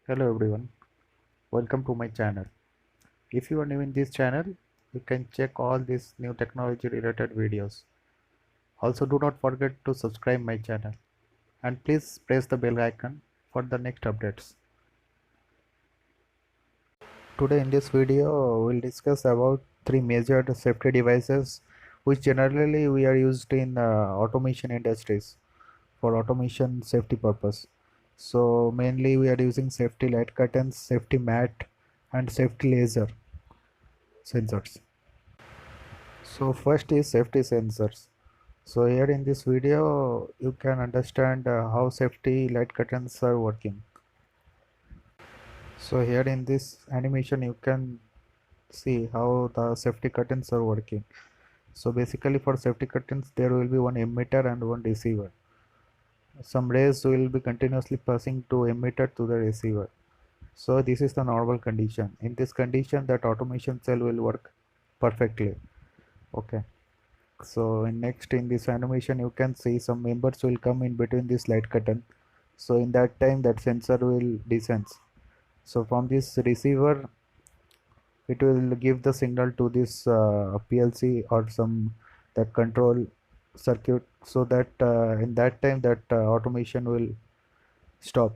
Hello everyone, welcome to my channel. If you are new in this channel, you can check all these new technology related videos. Also do not forget to subscribe my channel and please press the bell icon for the next updates. Today in this video we'll discuss about three major safety devices which generally we are used in automation industries for automation safety purpose. So mainly we are using safety light curtains, safety mat and safety laser sensors. So first is safety sensors. So here in this video you can understand how safety light curtains are working. So here in this animation you can see how the safety curtains are working. So basically for safety curtains there will be one emitter and one receiver. Some rays will be continuously passing to emitter to the receiver. So this is the normal condition. In this condition that automation cell will work perfectly. Okay. So in this animation you can see some members will come in between this light curtain. So in that time that sensor will descends. So from this receiver it will give the signal to this PLC or some that control circuit, so that in that time that automation will stop.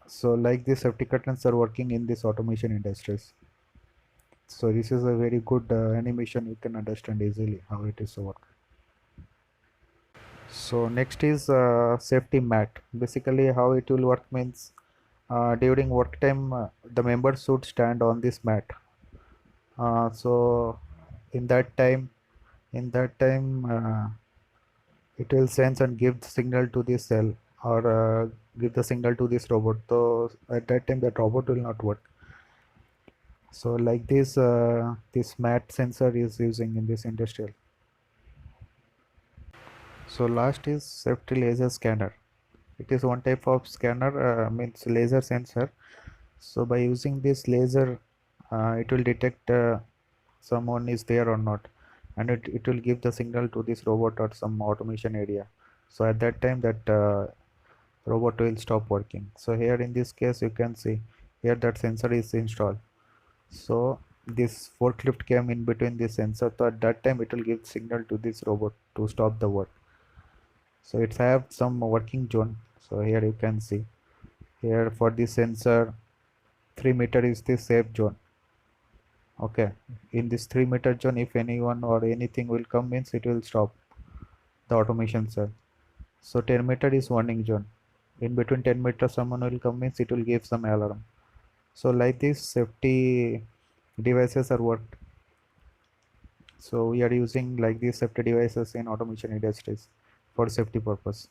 So like this safety curtains are working in this automation industries. So this is a very good animation, you can understand easily how it is work. So next is safety mat. Basically how it will work means during work time the members should stand on this mat. So in that time in that time it will sense and give the signal to this cell, or give the signal to this robot. So at that time that robot will not work. So like this mat sensor is using in this industrial. So last is safety laser scanner. It is one type of scanner, means laser sensor. So by using this laser it will detect someone is there or not, and it will give the signal to this robot or some automation area. So at that time that robot will stop working. So here in this case you can see here that sensor is installed. So this forklift came in between this sensor, so at that time it will give signal to this robot to stop the work. So it's have some working zone. So here you can see here for this sensor 3 meter is the safe zone. Okay, in this 3 meter zone if anyone or anything will come means it will stop the automation cell. So 10 meter is warning zone. In between 10 meters someone will come means it will give some alarm. So like this safety devices are worked. So we are using like these safety devices in automation industries for safety purpose.